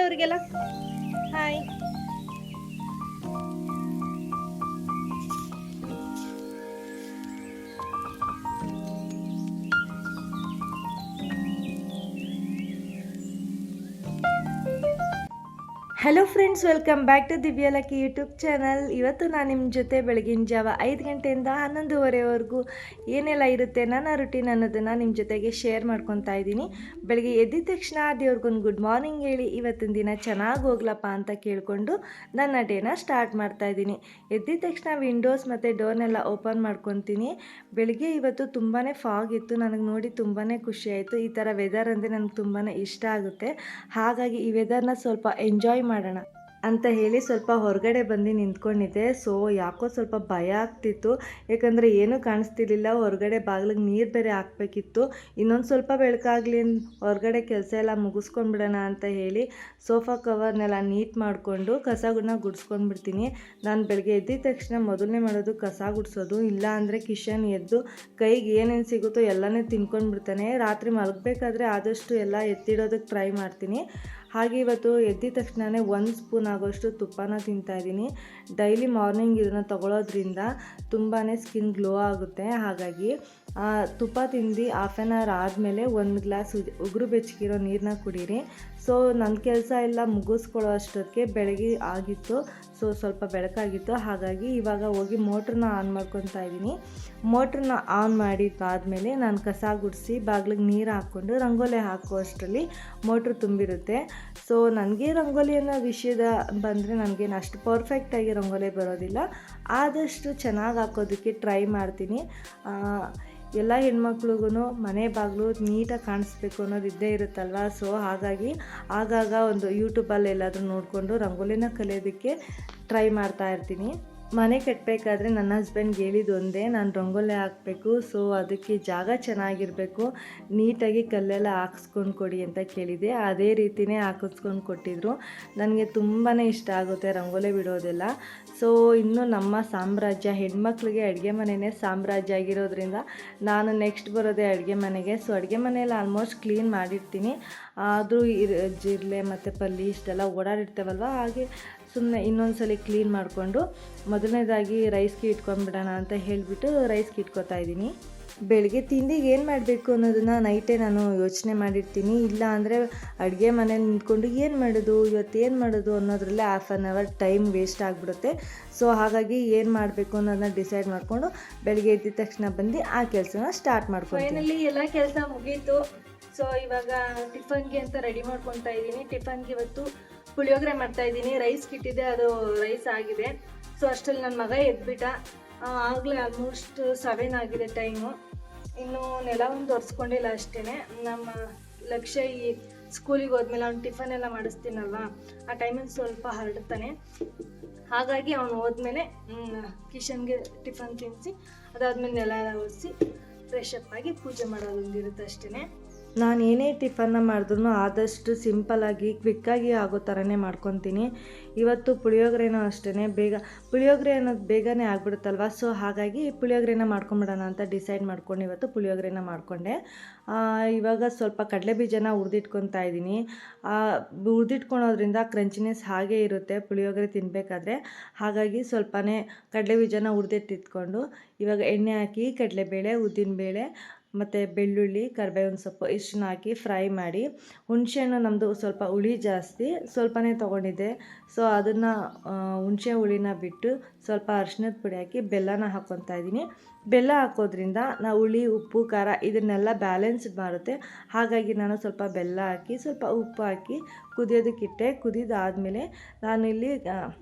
ಅವರಿಗೆಲ್ಲ hi. Hello friends, welcome back to Divya Lucky YouTube channel. ಇವತ್ತು ನಾನು ನಿಮ್ಮ ಜೊತೆ ಬೆಳಗಿನ ಜಾವ 5 ಗಂಟೆಯಿಂದ 11:30ವರೆಗೂ ಏನೆಲ್ಲ ಇರುತ್ತೆ ನನ್ನ ರುಟೀನ್ ಅನ್ನೋದನ್ನು ನಿಮ್ಮ ಜೊತೆಗೆ ಶೇರ್ ಮಾಡ್ಕೊತಾ ಇದ್ದೀನಿ. ಬೆಳಗ್ಗೆ ಎದ್ದಿದ ತಕ್ಷಣ ದೇವ್ರಿಗೊಂದು ಗುಡ್ ಮಾರ್ನಿಂಗ್ ಹೇಳಿ ಇವತ್ತಿನ ದಿನ ಚೆನ್ನಾಗಿ ಹೋಗ್ಲಪ್ಪ ಅಂತ ಕೇಳಿಕೊಂಡು ನನ್ನ ಡೇನ ಸ್ಟಾರ್ಟ್ ಮಾಡ್ತಾ ಇದ್ದೀನಿ. ಎದ್ದಿದ ತಕ್ಷಣ ವಿಂಡೋಸ್ ಮತ್ತು ಡೋರ್ನೆಲ್ಲ ಓಪನ್ ಮಾಡ್ಕೊತೀನಿ. ಬೆಳಗ್ಗೆ ಇವತ್ತು ತುಂಬಾ ಫಾಗ್ ಇತ್ತು. ನನಗೆ ನೋಡಿ ತುಂಬಾ ಖುಷಿ ಆಯಿತು. ಈ ಥರ ವೆದರ್ ಅಂದರೆ ನನಗೆ ತುಂಬಾ ಇಷ್ಟ ಆಗುತ್ತೆ. ಹಾಗಾಗಿ ಈ ವೆದರ್ನ ಸ್ವಲ್ಪ ಎಂಜಾಯ್ ಮಾಡೋಣ ಅಂತ ಹೇಳಿ ಸ್ವಲ್ಪ ಹೊರಗಡೆ ಬಂದು ನಿಂತ್ಕೊಂಡಿದ್ದೆ. ಸೊ ಯಾಕೋ ಸ್ವಲ್ಪ ಭಯ ಆಗ್ತಿತ್ತು, ಯಾಕಂದರೆ ಏನೂ ಕಾಣಿಸ್ತಿರ್ಲಿಲ್ಲ. ಹೊರಗಡೆ ಬಾಗಿಲಿಗೆ ನೀರು ಬೇರೆ ಹಾಕಬೇಕಿತ್ತು. ಇನ್ನೊಂದು ಸ್ವಲ್ಪ ಬೆಳಕಾಗಲಿ ಹೊರಗಡೆ ಕೆಲಸ ಎಲ್ಲ ಮುಗಿಸ್ಕೊಂಡ್ಬಿಡೋಣ ಅಂತ ಹೇಳಿ ಸೋಫಾ ಕವರ್ನೆಲ್ಲ ನೀಟ್ ಮಾಡಿಕೊಂಡು ಕಸಗಳನ್ನ ಗುಡಿಸ್ಕೊಂಡ್ಬಿಡ್ತೀನಿ. ನಾನು ಬೆಳಗ್ಗೆ ಎದ್ದಿದ ತಕ್ಷಣ ಮೊದಲನೇ ಮಾಡೋದು ಕಸ ಗುಡಿಸೋದು. ಇಲ್ಲ ಅಂದರೆ ಕಿಶನ್ ಎದ್ದು ಕೈಗೆ ಏನೇನು ಸಿಗುತ್ತೋ ಎಲ್ಲನೇ ತಿನ್ಕೊಂಡ್ಬಿಡ್ತಾನೆ. ರಾತ್ರಿ ಮಲಗಬೇಕಾದ್ರೆ ಆದಷ್ಟು ಎಲ್ಲ ಎತ್ತಿಡೋದಕ್ಕೆ ಟ್ರೈ ಮಾಡ್ತೀನಿ. ಹಾಗೆ ಇವತ್ತು ಎದ್ದಿದ ತಕ್ಷಣವೇ 1 ಸ್ಪೂನ್ ಆಗೋಷ್ಟು ತುಪ್ಪನ ತಿಂತಾಯಿದ್ದೀನಿ. ಡೈಲಿ ಮಾರ್ನಿಂಗ್ ಇದನ್ನು ತಗೊಳ್ಳೋದ್ರಿಂದ ತುಂಬಾ ಸ್ಕಿನ್ ಗ್ಲೋ ಆಗುತ್ತೆ. ಹಾಗಾಗಿ ತುಪ್ಪ ತಿಂದು ಹಾಫ್ ಆನ್ ಅವರ್ ಆದಮೇಲೆ 1 ಗ್ಲಾಸ್ ಉಗುರು ಬೆಚ್ಚಗಿರೋ ನೀರನ್ನ ಕುಡೀರಿ. ಸೊ ನನ್ನ ಕೆಲಸ ಎಲ್ಲ ಮುಗಿಸ್ಕೊಳ್ಳೋ ಅಷ್ಟೊತ್ತಿಗೆ ಬೆಳಗ್ಗೆ ಆಗಿತ್ತು. ಸೊ ಸ್ವಲ್ಪ ಬೆಳಕಾಗಿತ್ತು. ಹಾಗಾಗಿ ಇವಾಗ ಹೋಗಿ ಮೋಟ್ರನ್ನ ಆನ್ ಮಾಡ್ಕೊತಾ ಇದ್ದೀನಿ. ಮೋಟ್ರನ್ನ ಆನ್ ಮಾಡಿದ್ದಾದಮೇಲೆ ನಾನು ಕಸ ಗುಡಿಸಿ ಬಾಗಿಲಿಗೆ ನೀರು ಹಾಕ್ಕೊಂಡು ರಂಗೋಲಿ ಹಾಕೋ ಅಷ್ಟರಲ್ಲಿ ಮೋಟ್ರ್ ತುಂಬಿರುತ್ತೆ. ಸೊ ನನಗೆ ರಂಗೋಲಿ ಅನ್ನೋ ವಿಷಯದ ಬಂದರೆ ನನಗೇನು ಅಷ್ಟು ಪರ್ಫೆಕ್ಟಾಗಿ ರಂಗೋಲಿ ಬರೋದಿಲ್ಲ. ಆದಷ್ಟು ಚೆನ್ನಾಗಿ ಹಾಕೋದಕ್ಕೆ ಟ್ರೈ ಮಾಡ್ತೀನಿ. ಎಲ್ಲ ಹೆಣ್ಮಕ್ಳಿಗೂ ಮನೆ ಬಾಗಿಲು ನೀಟಾಗಿ ಕಾಣಿಸ್ಬೇಕು ಅನ್ನೋದು ಇದ್ದೇ ಇರುತ್ತಲ್ವ. ಸೊ ಹಾಗಾಗಿ ಆಗಾಗ ಒಂದು ಯೂಟ್ಯೂಬಲ್ಲಿ ಎಲ್ಲಾದರೂ ನೋಡಿಕೊಂಡು ರಂಗೋಲಿನ ಕಲಿಯೋದಕ್ಕೆ ಟ್ರೈ ಮಾಡ್ತಾ ಇರ್ತೀನಿ. ಮನೆ ಕಟ್ಟಬೇಕಾದ್ರೆ ನನ್ನ ಹಸ್ಬೆಂಡ್ಗೆ ಹೇಳಿದ್ದು ಒಂದೇ, ನಾನು ರಂಗೋಲಿ ಹಾಕಬೇಕು. ಸೊ ಅದಕ್ಕೆ ಜಾಗ ಚೆನ್ನಾಗಿರಬೇಕು, ನೀಟಾಗಿ ಕಲ್ಲೆಲ್ಲ ಹಾಕ್ಸ್ಕೊಂಡು ಕೊಡಿ ಅಂತ ಕೇಳಿದೆ. ಅದೇ ರೀತಿಯೇ ಹಾಕಿಸ್ಕೊಂಡು ಕೊಟ್ಟಿದ್ರು. ನನಗೆ ತುಂಬಾ ಇಷ್ಟ ಆಗುತ್ತೆ ರಂಗೋಲಿ ಬಿಡೋದೆಲ್ಲ. ಸೊ ಇನ್ನು ನಮ್ಮ ಸಾಮ್ರಾಜ್ಯ ಹೆಣ್ಮಕ್ಳಿಗೆ ಅಡುಗೆ ಮನೆಯೇ ಸಾಮ್ರಾಜ್ಯ ಆಗಿರೋದ್ರಿಂದ ನಾನು ನೆಕ್ಸ್ಟ್ ಬರೋದೇ ಅಡುಗೆ ಮನೆಗೆ. ಸೊ ಅಡುಗೆ ಮನೆಯಲ್ಲಿ ಆಲ್ಮೋಸ್ಟ್ ಕ್ಲೀನ್ ಮಾಡಿರ್ತೀನಿ. ಆದರೂ ಜಿರಳೆ ಮತ್ತು ಪಲ್ಲಿ ಇಷ್ಟೆಲ್ಲ ಓಡಾಡಿರ್ತೇವಲ್ವ, ಹಾಗೆ ಸುಮ್ಮನೆ ಇನ್ನೊಂದು ಸಲ ಕ್ಲೀನ್ ಮಾಡಿಕೊಂಡು ಮೊದಲನೇದಾಗಿ ರೈಸ್ಗೆ ಇಟ್ಕೊಂಡ್ಬಿಡೋಣ ಅಂತ ಹೇಳಿಬಿಟ್ಟು ರೈಸ್ಗೆ ಇಟ್ಕೊತಾ ಇದ್ದೀನಿ. ಬೆಳಗ್ಗೆ ತಿಂಡಿಗೆ ಏನು ಮಾಡಬೇಕು ಅನ್ನೋದನ್ನು ನೈಟೇ ನಾನು ಯೋಚನೆ ಮಾಡಿರ್ತೀನಿ. ಇಲ್ಲ ಅಂದರೆ ಅಡುಗೆ ಮನೇಲಿ ನಿಂತ್ಕೊಂಡು ಏನು ಮಾಡೋದು ಇವತ್ತು ಮಾಡೋದು ಅನ್ನೋದ್ರಲ್ಲೇ half an hour time waste ಆಗಿಬಿಡುತ್ತೆ. ಸೊ ಹಾಗಾಗಿ ಏನು ಮಾಡಬೇಕು ಅನ್ನೋದನ್ನ ಡಿಸೈಡ್ ಮಾಡಿಕೊಂಡು ಬೆಳಗ್ಗೆ ಎದ್ದಿದ ತಕ್ಷಣ ಬಂದು ಆ ಕೆಲಸನ ಸ್ಟಾರ್ಟ್ ಮಾಡ್ಕೊಂಡು ಫೈನಲಿ ಎಲ್ಲ ಕೆಲಸ ಮುಗೀತು. ಸೊ ಇವಾಗ ಟಿಫನ್ಗೆ ಅಂತ ರೆಡಿ ಮಾಡ್ಕೊತಾ ಇದ್ದೀನಿ. ಟಿಫನ್ಗೆ ಇವತ್ತು ಪುಳಿಯೋಗರೆ ಮಾಡ್ತಾಯಿದ್ದೀನಿ. ರೈಸ್ ಇಟ್ಟಿದ್ದೆ, ಅದು ರೈಸ್ ಆಗಿದೆ. ಸೊ ಅಷ್ಟರಲ್ಲಿ ನನ್ನ ಮಗ ಎದ್ಬಿಟ್ಟ. ಆಗಲೇ ಆಲ್ಮೋಸ್ಟ್ 7 ಆಗಿದೆ ಟೈಮು. ಇನ್ನು ನೆಲ ಒಂದು ಒರೆಸ್ಕೊಂಡಿಲ್ಲ ಅಷ್ಟೇ. ನಮ್ಮ ಲಕ್ಷ್ಯ ಈ ಸ್ಕೂಲಿಗೆ ಹೋದ್ಮೇಲೆ ಅವ್ನು ಟಿಫನ್ ಎಲ್ಲ ಮಾಡಿಸ್ತೀನಲ್ವ, ಆ ಟೈಮಲ್ಲಿ ಸ್ವಲ್ಪ ಹರಡ್ತಾನೆ. ಹಾಗಾಗಿ ಅವನು ಹೋದ್ಮೇಲೆ ಕಿಶನ್ಗೆ ಟಿಫನ್ ತಿನ್ನಿಸಿ ಅದಾದಮೇಲೆ ನೆಲ ಎಲ್ಲ ಒರೆಸಿ ಫ್ರೆಶ್ ಅಪ್ ಆಗಿ ಪೂಜೆ ಮಾಡೋದೊಂದಿರುತ್ತೆ ಅಷ್ಟೇ. ನಾನು ಏನೇ ಟಿಫನ್ನ ಮಾಡಿದ್ರೂ ಆದಷ್ಟು ಸಿಂಪಲ್ಲಾಗಿ ಕ್ವಿಕ್ಕಾಗಿ ಆಗೋ ಥರನೇ ಮಾಡ್ಕೊತೀನಿ. ಇವತ್ತು ಪುಳಿಯೋಗರೆನೂ ಅಷ್ಟೇ, ಪುಳಿಯೋಗರೆ ಅನ್ನೋದು ಬೇಗನೆ ಆಗಿಬಿಡುತ್ತಲ್ವ. ಸೊ ಹಾಗಾಗಿ ಪುಳಿಯೋಗರೆನ ಮಾಡ್ಕೊಂಬಿಡೋಣ ಅಂತ ಡಿಸೈಡ್ ಮಾಡ್ಕೊಂಡು ಇವತ್ತು ಪುಳಿಯೋಗರೆನ ಮಾಡಿಕೊಂಡೆ. ಇವಾಗ ಸ್ವಲ್ಪ ಕಡಲೆ ಬೀಜನ ಹುರಿದಿಟ್ಕೊತಾ ಇದ್ದೀನಿ. ಹುರಿದಿಟ್ಕೊಳೋದ್ರಿಂದ ಕ್ರಂಚಿನೆಸ್ ಹಾಗೇ ಇರುತ್ತೆ ಪುಳಿಯೋಗರೆ ತಿನ್ನಬೇಕಾದ್ರೆ. ಹಾಗಾಗಿ ಸ್ವಲ್ಪನೇ ಕಡಲೆ ಬೀಜನ ಹುರಿದಿಟ್ಟಿಟ್ಕೊಂಡು ಇವಾಗ ಎಣ್ಣೆ ಹಾಕಿ ಕಡಲೆಬೇಳೆ, ಉದ್ದಿನಬೇಳೆ ಮತ್ತು ಬೆಳ್ಳುಳ್ಳಿ, ಕರಿಬೇವಿನ ಸೊಪ್ಪು ಇಷ್ಟನ್ನ ಹಾಕಿ ಫ್ರೈ ಮಾಡಿ, ಹುಣಸೆಹಣ್ಣು ನಮ್ಮದು ಸ್ವಲ್ಪ ಹುಳಿ ಜಾಸ್ತಿ ಸ್ವಲ್ಪನೇ ತೊಗೊಂಡಿದ್ದೆ. ಸೊ ಅದನ್ನು ಹುಣಸೆ ಹುಳಿನ ಬಿಟ್ಟು ಸ್ವಲ್ಪ ಅರಿಶಿನದ ಪುಡಿ ಹಾಕಿ ಬೆಲ್ಲನ ಹಾಕ್ಕೊತಾ ಇದ್ದೀನಿ. ಬೆಲ್ಲ ಹಾಕೋದ್ರಿಂದ ನಾವು ಹುಳಿ, ಉಪ್ಪು, ಖಾರ ಇದನ್ನೆಲ್ಲ ಬ್ಯಾಲೆನ್ಸ್ಡ್ ಮಾಡುತ್ತೆ. ಹಾಗಾಗಿ ನಾನು ಸ್ವಲ್ಪ ಬೆಲ್ಲ ಹಾಕಿ ಸ್ವಲ್ಪ ಉಪ್ಪು ಹಾಕಿ ಕುದಿಯೋದಕ್ಕಿಟ್ಟೆ. ಕುದಿದಾದಮೇಲೆ ನಾನಿಲ್ಲಿ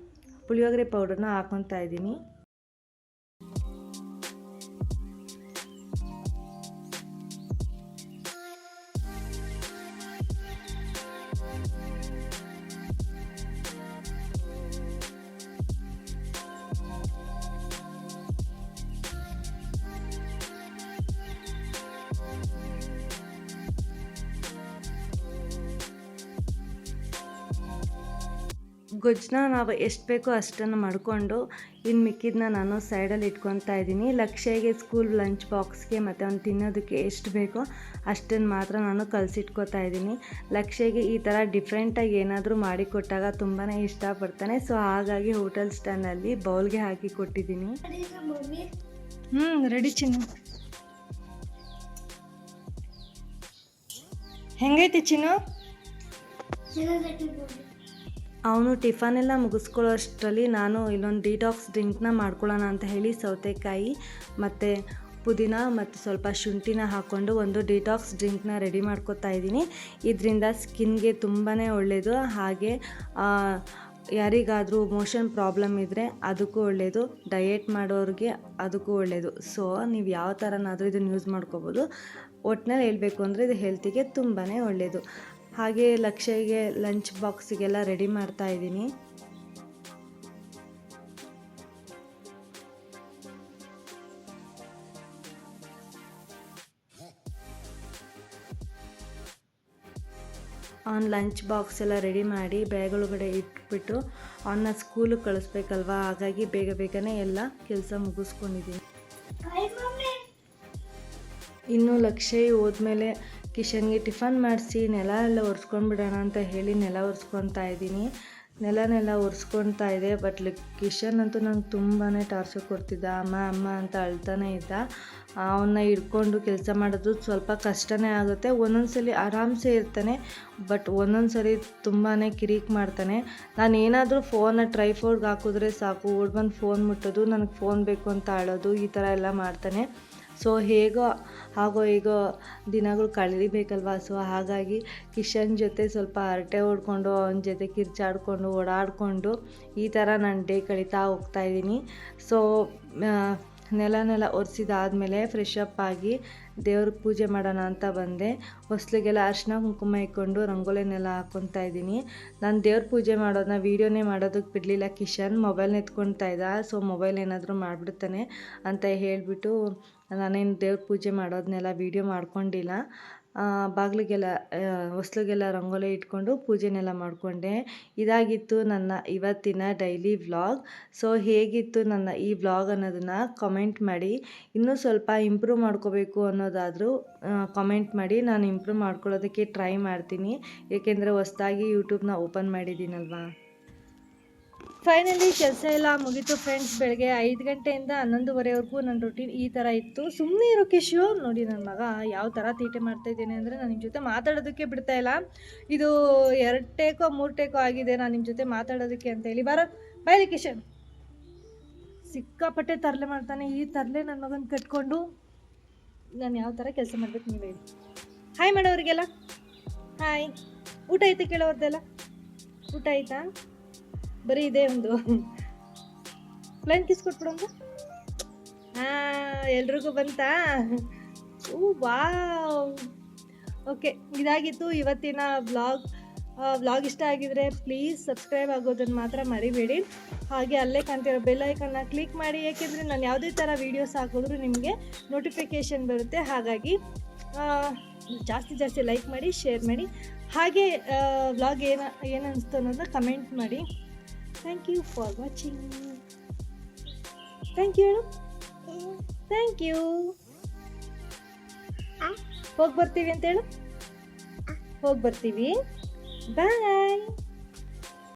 ಪುಳಿಯೋಗರೆ ಪೌಡರ್ನ ಹಾಕ್ಕೊತಾ ಇದ್ದೀನಿ. ಗೊಜ್ಜನ್ನ ನಾವು ಎಷ್ಟು ಬೇಕೋ ಅಷ್ಟನ್ನು ಮಾಡಿಕೊಂಡು ಇನ್ನು ಮಿಕ್ಕಿದ್ದನ್ನ ನಾನು ಸೈಡಲ್ಲಿ ಇಟ್ಕೊತಾ ಇದ್ದೀನಿ. ಲಕ್ಷ್ಯಗೆ ಸ್ಕೂಲ್ ಲಂಚ್ ಬಾಕ್ಸ್ಗೆ ಮತ್ತು ಅವ್ನು ತಿನ್ನೋದಕ್ಕೆ ಎಷ್ಟು ಬೇಕೋ ಅಷ್ಟನ್ನು ಮಾತ್ರ ನಾನು ಕಲಸಿಟ್ಕೋತಾ ಇದ್ದೀನಿ. ಲಕ್ಷ್ಯಗೆ ಈ ಥರ ಡಿಫ್ರೆಂಟಾಗಿ ಏನಾದರೂ ಮಾಡಿಕೊಟ್ಟಾಗ ತುಂಬಾ ಇಷ್ಟಪಡ್ತಾನೆ. ಸೊ ಹಾಗಾಗಿ ಹೋಟೆಲ್ ಸ್ಟೈಲ್ನಲ್ಲಿ ಬೌಲ್ಗೆ ಹಾಕಿ ಕೊಟ್ಟಿದ್ದೀನಿ. ರೆಡಿ ಚಿನ್ನು. ಹೆಂಗೈತಿ ಚಿನ್ನು? ಅವನು ಟಿಫನ್ ಎಲ್ಲ ಮುಗಿಸ್ಕೊಳ್ಳೋ ಅಷ್ಟರಲ್ಲಿ ನಾನು ಇಲ್ಲೊಂದು ಡಿಟಾಕ್ಸ್ ಡ್ರಿಂಕ್ನ ಮಾಡ್ಕೊಳ್ಳೋಣ ಅಂತ ಹೇಳಿ ಸೌತೆಕಾಯಿ ಮತ್ತು ಪುದೀನ ಮತ್ತು ಸ್ವಲ್ಪ ಶುಂಠಿನ ಹಾಕ್ಕೊಂಡು ಒಂದು ಡಿಟಾಕ್ಸ್ ಡ್ರಿಂಕ್ನ ರೆಡಿ ಮಾಡ್ಕೊತಾ ಇದ್ದೀನಿ. ಇದರಿಂದ ಸ್ಕಿನ್ಗೆ ತುಂಬಾ ಒಳ್ಳೆಯದು, ಹಾಗೆ ಯಾರಿಗಾದರೂ ಮೋಷನ್ ಪ್ರಾಬ್ಲಮ್ ಇದ್ದರೆ ಅದಕ್ಕೂ ಒಳ್ಳೆಯದು, ಡಯೆಟ್ ಮಾಡೋರಿಗೆ ಅದಕ್ಕೂ ಒಳ್ಳೆಯದು. ಸೊ ನೀವು ಯಾವ ಥರನಾದರೂ ಇದನ್ನು ಯೂಸ್ ಮಾಡ್ಕೋಬೋದು. ಒಟ್ಟಿನಲ್ಲಿ ಹೇಳಬೇಕು ಅಂದರೆ ಇದು ಹೆಲ್ತಿಗೆ ತುಂಬಾ ಒಳ್ಳೆಯದು. ಹಾಗೆ ಲಕ್ಷ್ಯಗೆ ಲಂಚ್ ಬಾಕ್ಸಿಗೆಲ್ಲ ರೆಡಿ ಮಾಡ್ತಾ ಇದ್ದೀನಿ. ಅವ್ನ ಲಂಚ್ ಬಾಕ್ಸ್ ಎಲ್ಲ ರೆಡಿ ಮಾಡಿ ಬ್ಯಾಗ್ ಒಳಗಡೆ ಇಟ್ಬಿಟ್ಟು ಅವನ್ನ ಸ್ಕೂಲಿಗೆ ಕಳಿಸ್ಬೇಕಲ್ವ, ಹಾಗಾಗಿ ಬೇಗನೆ ಎಲ್ಲ ಕೆಲಸ ಮುಗಿಸ್ಕೊಂಡಿದ್ದೀನಿ. ಇನ್ನು ಲಕ್ಷ್ಯ ಹೋದ್ಮೇಲೆ ಕಿಶನ್ಗೆ ಟಿಫನ್ ಮಾಡಿಸಿ ನೆಲ ಎಲ್ಲ ಒರೆಸ್ಕೊಂಡ್ಬಿಡೋಣ ಅಂತ ಹೇಳಿ ನೆಲ ಒರೆಸ್ಕೊತಾ ಇದ್ದೀನಿ. ನೆಲ ಒರೆಸ್ಕೊತಾ ಇದೆ. ಬಟ್ ಕಿಶನ್ ಅಂತೂ ನಂಗೆ ತುಂಬಾ ಟಾರ್ಚರ್ ಕೊಡ್ತಿದ್ದ. ಅಮ್ಮ ಅಂತ ಅಳ್ತಾನೆ ಇದ್ದ. ಅವನ್ನ ಹಿಡ್ಕೊಂಡು ಕೆಲಸ ಮಾಡೋದು ಸ್ವಲ್ಪ ಕಷ್ಟನೇ ಆಗುತ್ತೆ. ಒಂದೊಂದು ಸಲ ಆರಾಮ್ಸೆ ಇರ್ತಾನೆ, ಬಟ್ ಒಂದೊಂದು ಸರಿ ತುಂಬಾ ಕಿರಿಕ್ ಮಾಡ್ತಾನೆ. ನಾನು ಏನಾದರೂ ಫೋನ್ನ ಟ್ರೈಫೋರ್ಡ್ಗೆ ಹಾಕಿದ್ರೆ ಸಾಕು, ಓಡ್ಬಂದು ಫೋನ್ ಮುಟ್ಟೋದು, ನನಗೆ ಫೋನ್ ಬೇಕು ಅಂತ ಆಳೋದು, ಈ ಥರ ಎಲ್ಲ ಮಾಡ್ತಾನೆ. ಸೊ ಹಾಗೋ ಹೀಗೋ ದಿನಗಳು ಕಳೀಬೇಕಲ್ವ. ಸೊ ಹಾಗಾಗಿ ಕಿಶನ್ ಜೊತೆ ಸ್ವಲ್ಪ ಹರಟೆ ಹೊಡ್ಕೊಂಡು ಅವನ ಜೊತೆ ಕಿರ್ಚಾಡ್ಕೊಂಡು ಓಡಾಡಿಕೊಂಡು ಈ ಥರ ನಾನು ಡೇ ಕಳೀತಾ ಹೋಗ್ತಾಯಿದ್ದೀನಿ. ಸೊ ನೆಲ ಒರೆಸಿದಾದ್ಮೇಲೆ ಫ್ರೆಶ್ ಅಪ್ ಆಗಿ ದೇವ್ರಿಗೆ ಪೂಜೆ ಮಾಡೋಣ ಅಂತ ಬಂದೆ. ಹೊಸ್ಲಿಗೆಲ್ಲ ಅರಿಶಿನ ಕುಂಕುಮ ಇಟ್ಕೊಂಡು ರಂಗೋಲಿನೆಲ್ಲ ಹಾಕ್ಕೊತಾ ಇದ್ದೀನಿ. ನಾನು ದೇವ್ರ ಪೂಜೆ ಮಾಡೋದನ್ನ ವೀಡಿಯೋನೇ ಮಾಡೋದಕ್ಕೆ ಬಿಡಲಿಲ್ಲ. ಕಿಶನ್ ಮೊಬೈಲ್ನ ಎತ್ಕೊಳ್ತಾ ಇದ್ದ. ಸೊ ಮೊಬೈಲ್ ಏನಾದರೂ ಮಾಡಿಬಿಡ್ತಾನೆ ಅಂತ ಹೇಳಿಬಿಟ್ಟು ನಾನೇನು ದೇವ್ರ ಪೂಜೆ ಮಾಡೋದನ್ನೆಲ್ಲ ವೀಡಿಯೋ ಮಾಡ್ಕೊಂಡಿಲ್ಲ. ಬಾಗಿಲಿಗೆಲ್ಲ ಹೊಸ್ಲಿಗೆಲ್ಲ ರಂಗೋಲಿ ಇಟ್ಕೊಂಡು ಪೂಜೆನೆಲ್ಲ ಮಾಡಿಕೊಂಡೆ. ಇದಾಗಿತ್ತು ನನ್ನ ಇವತ್ತಿನ ಡೈಲಿ ವ್ಲಾಗ್. ಸೊ ಹೇಗಿತ್ತು ನನ್ನ ಈ ವ್ಲಾಗ್ ಅನ್ನೋದನ್ನು ಕಮೆಂಟ್ ಮಾಡಿ. ಇನ್ನೂ ಸ್ವಲ್ಪ ಇಂಪ್ರೂವ್ ಮಾಡ್ಕೋಬೇಕು ಅನ್ನೋದಾದರೂ ಕಮೆಂಟ್ ಮಾಡಿ. ನಾನು ಇಂಪ್ರೂವ್ ಮಾಡ್ಕೊಳ್ಳೋದಕ್ಕೆ ಟ್ರೈ ಮಾಡ್ತೀನಿ, ಏಕೆಂದರೆ ಹೊಸದಾಗಿ ಯೂಟ್ಯೂಬ್ನ ಓಪನ್ ಮಾಡಿದ್ದೀನಲ್ವಾ. ಫೈನಲಿ ಕೆಲಸ ಎಲ್ಲ ಮುಗೀತು ಫ್ರೆಂಡ್ಸ್. ಬೆಳಗ್ಗೆ 5 ಗಂಟೆಯಿಂದ 11:30ವರೆಗೂ ನನ್ನ ರೂಟೀನ್ ಈ ಥರ ಇತ್ತು. ಸುಮ್ಮನೆ ಇರೋ ಕಿಶು ನೋಡಿ, ನನ್ನ ಮಗ ಯಾವ ಥರ ತೀಟೆ ಮಾಡ್ತಾಯಿದ್ದೇನೆ ಅಂದರೆ ನಾನು ನಿಮ್ಮ ಜೊತೆ ಮಾತಾಡೋದಕ್ಕೆ ಬಿಡ್ತಾಯಿಲ್ಲ. ಇದು 2 ಟೇಕೋ 3 ಟೇಕೋ ಆಗಿದೆ ನಾನು ನಿಮ್ಮ ಜೊತೆ ಮಾತಾಡೋದಕ್ಕೆ ಅಂತ ಹೇಳಿ. ಬಾಯ್ಲಿ ಕಿಶನ್. ಸಿಕ್ಕಾಪಟ್ಟೆ ತರಲೆ ಮಾಡ್ತಾನೆ. ಈ ತರಲೆ ನನ್ನ ಮಗನ ಕಟ್ಕೊಂಡು ನಾನು ಯಾವ ಥರ ಕೆಲಸ ಮಾಡಬೇಕು ನೀವು ಹೇಳಿ. ಹಾಯ್ ಮಾಡೋರಿಗೆಲ್ಲ ಹಾಯ್. ಊಟ ಆಯ್ತು ಕೇಳೋರ್ದೆಲ್ಲ? ಊಟ ಆಯ್ತಾ? ಬರೀ ಇದೆ ಒಂದು ಪ್ಲೈನ್ ಕಿಸ್ ಕೊಟ್ಬಿಡೋದು. ಎಲ್ರಿಗೂ ಬಂತಾ? ವಾವ್. ಓಕೆ, ಇದಾಗಿತ್ತು ಇವತ್ತಿನ ವ್ಲಾಗ್. ಇಷ್ಟ ಆಗಿದ್ರೆ ಪ್ಲೀಸ್ ಸಬ್ಸ್ಕ್ರೈಬ್ ಆಗೋದನ್ನು ಮಾತ್ರ ಮರಿಬೇಡಿ. ಹಾಗೆ ಅಲ್ಲೇ ಕಾಣ್ತಿರೋ ಬೆಲ್ ಐಕನ್ನ ಕ್ಲಿಕ್ ಮಾಡಿ, ಏಕೆಂದರೆ ನಾನು ಯಾವುದೇ ಥರ ವೀಡಿಯೋಸ್ ಹಾಕಿದ್ರೂ ನಿಮಗೆ ನೋಟಿಫಿಕೇಷನ್ ಬರುತ್ತೆ. ಹಾಗಾಗಿ ಜಾಸ್ತಿ ಲೈಕ್ ಮಾಡಿ, ಶೇರ್ ಮಾಡಿ. ಹಾಗೆ ವ್ಲಾಗ್ ಏನು ಅನಿಸ್ತು ಅನ್ನೋದನ್ನ ಕಮೆಂಟ್ ಮಾಡಿ. Thank you for watching. Thank you. ಹೋಗಿ ಬರ್ತೀವಿ ಅಂತೇಳು. ಹೋಗಿ ಬರ್ತೀವಿ. ಬಾಯ್.